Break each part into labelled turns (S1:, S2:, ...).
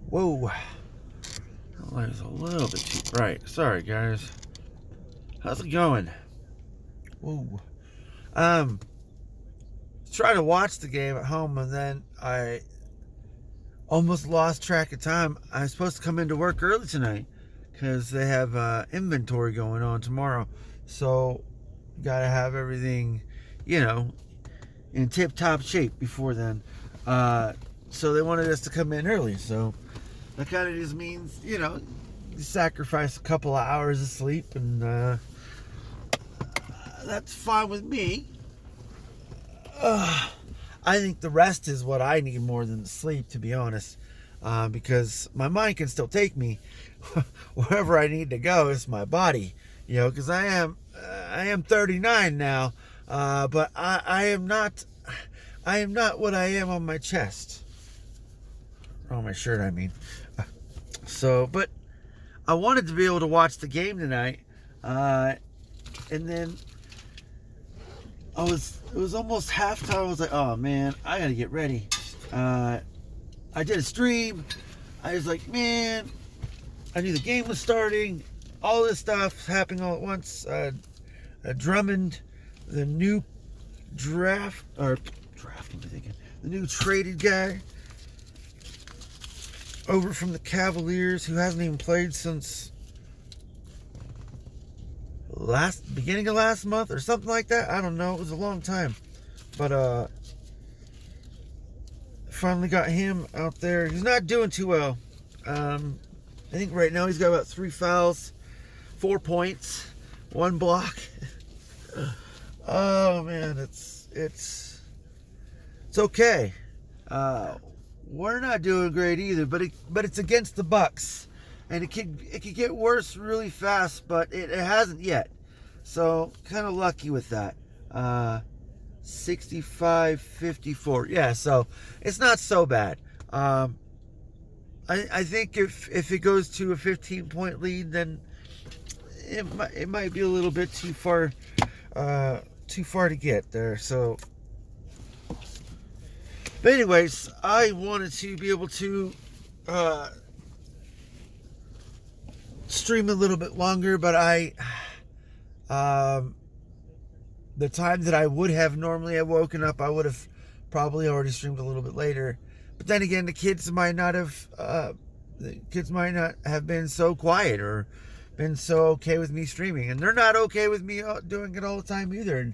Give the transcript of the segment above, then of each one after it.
S1: Whoa. The light is a little bit too bright. Sorry, guys. How's it going? Whoa. Trying to watch the game at home, and then I almost lost track of time. I was supposed to come into work early tonight because they have inventory going on tomorrow. So, gotta have everything, in tip-top shape before then. So they wanted us to come in early. So that kind of just means, you sacrifice a couple of hours of sleep, and that's fine with me. I think the rest is what I need more than the sleep, to be honest, because my mind can still take me wherever I need to go. It's my body, because I am 39 now, but I am not what I am on my chest, or on my shirt, I mean. So, but I wanted to be able to watch the game tonight, and then it was almost halftime. I was like, oh man, I gotta get ready. I did a stream. I was like, man, I knew the game was starting. All this stuff happening all at once. Drummond, the new the new traded guy over from the Cavaliers, who hasn't even played since beginning of last month or something like that. I don't know. It was a long time, but finally got him out there. He's not doing too well. I think right now he's got about 3 fouls, 4 points, 1 block. Oh man, it's okay. We're not doing great either, but it's against the Bucks, and it could get worse really fast, but it hasn't yet. So kind of lucky with that. 65-54. Yeah, so it's not so bad. I think if it goes to a 15-point lead, then it might be a little bit too far to get there. So, but anyways, I wanted to be able to stream a little bit longer, but the time that I would have normally have woken up, I would have probably already streamed a little bit later. But then again, the kids might not have been so quiet or been so okay with me streaming, and they're not okay with me doing it all the time either. And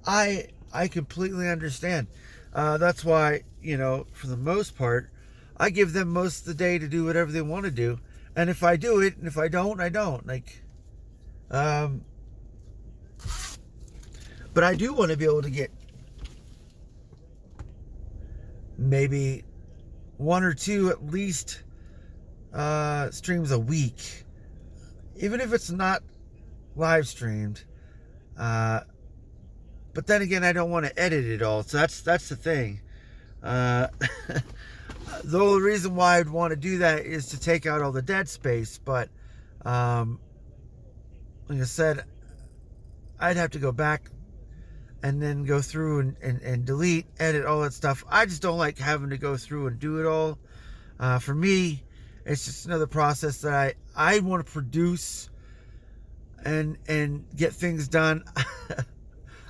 S1: I completely understand. That's why, for the most part, I give them most of the day to do whatever they want to do. And if I do it, and if I don't, I don't. But I do want to be able to get maybe 1 or 2 at least streams a week, even if it's not live streamed. But then again, I don't want to edit it all, so that's the thing. The only reason why I'd want to do that is to take out all the dead space, but like I said, I'd have to go back and then go through and delete, edit, all that stuff. I just don't like having to go through and do it all. For me, it's just another process that I want to produce and get things done.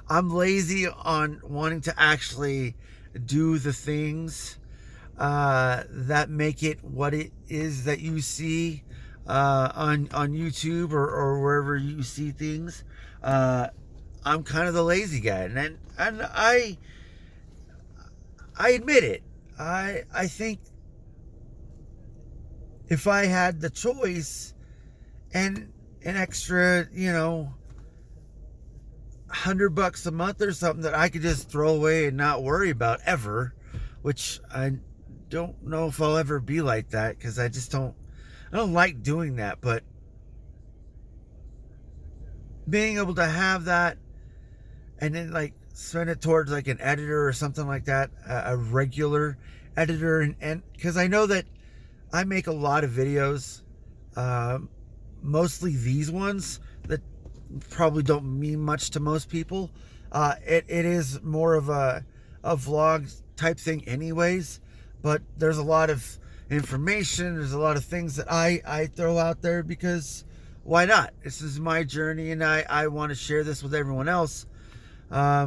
S1: I'm lazy on wanting to actually do the things that make it what it is that you see on YouTube or wherever you see things. I'm kind of the lazy guy, and I admit it. I think if I had the choice and an extra, $100 a month or something that I could just throw away and not worry about ever, which I don't know if I'll ever be like that, because I don't like doing that. But being able to have that and then spend it towards an editor or something like that, a regular editor, and because I know that I make a lot of videos, mostly these ones that probably don't mean much to most people. It is more of a vlog type thing anyways, but there's a lot of information. There's a lot of things that I throw out there because why not? This is my journey, and I want to share this with everyone else. I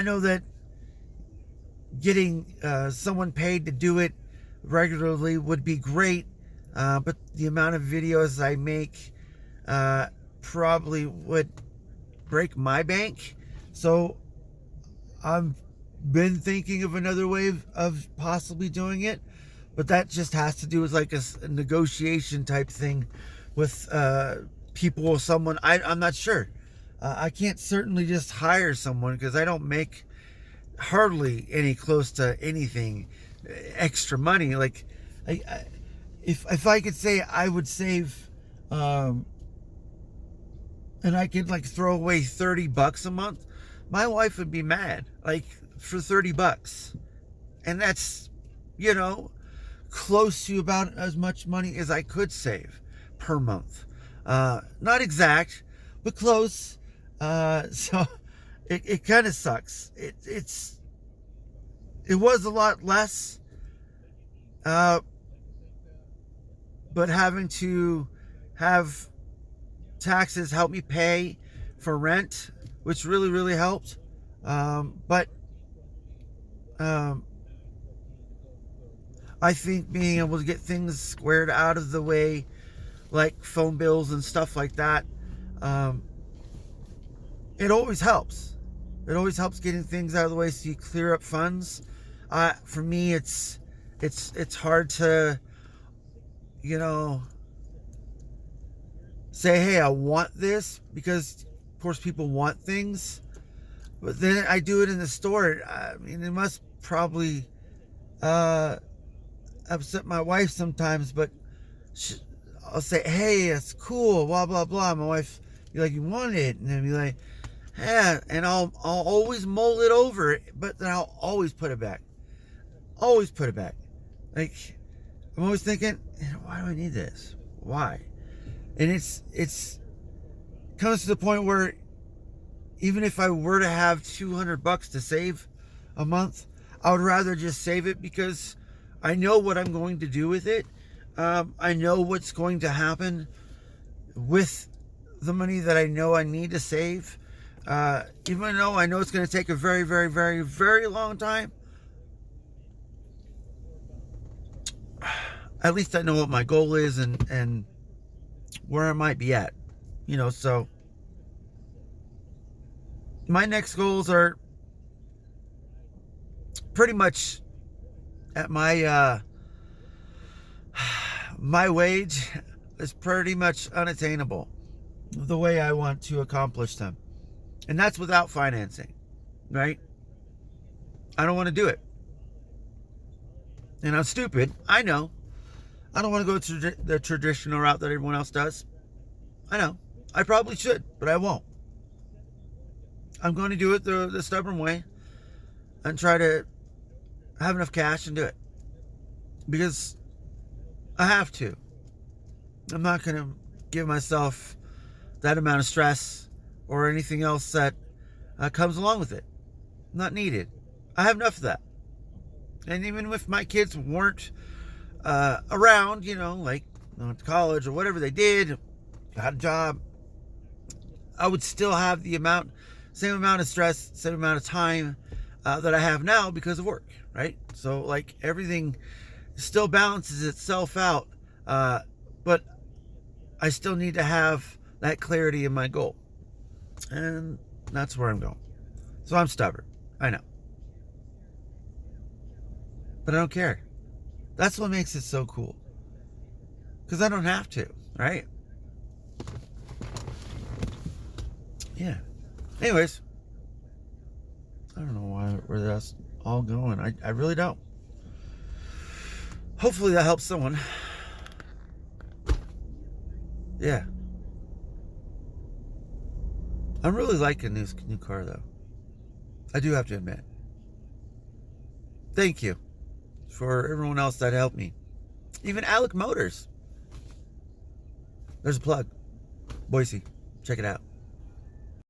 S1: know that getting someone paid to do it regularly would be great, but the amount of videos I make probably would break my bank. So I've been thinking of another way of possibly doing it, but that just has to do with like a negotiation type thing with people or someone. I'm not sure. I can't certainly just hire someone because I don't make hardly any close to anything extra money. Like if I could say I would save and I could like throw away $30 a month, my wife would be mad, like for $30. And that's, close to about as much money as I could save per month. Not exact, but close. So it kind of sucks. It was a lot less, but having to have taxes help me pay for rent, which really, really helped. But I think being able to get things squared out of the way, like phone bills and stuff like that, it always helps. It always helps getting things out of the way so you clear up funds. For me, it's hard to, say, hey, I want this, because of course people want things, but then I do it in the store. I mean, it must probably upset my wife sometimes, but I'll say, hey, it's cool, blah blah blah. My wife be like, you want it? And then be like, yeah, and I'll always mull it over, but then I'll always put it back. Always put it back. Like, I'm always thinking, why do I need this? Why? And it's comes to the point where even if I were to have $200 to save a month, I would rather just save it because I know what I'm going to do with it. I know what's going to happen with the money that I know I need to save. Even though I know it's going to take a very, very, very, very long time, at least I know what my goal is and where I might be at. So my next goals are pretty much at my my wage is pretty much unattainable the way I want to accomplish them. And that's without financing, right? I don't want to do it. And I'm stupid. I know. I don't want to go to the traditional route that everyone else does. I know. I probably should, but I won't. I'm going to do it the stubborn way and try to have enough cash and do it. Because I have to. I'm not going to give myself that amount of stress or anything else that comes along with it. Not needed. I have enough of that. And even if my kids weren't around, like went to college or whatever they did, got a job, I would still have the same amount of stress, same amount of time that I have now because of work, right? So like everything still balances itself out, but I still need to have that clarity in my goal. And that's where I'm going. So I'm stubborn. I know. But I don't care. That's what makes it so cool. Because I don't have to, right? Yeah. Anyways. I don't know where that's all going. I really don't. Hopefully that helps someone. Yeah. I'm really liking this new car, though. I do have to admit. Thank you for everyone else that helped me. Even Alec Motors. There's a plug. Boise. Check it out.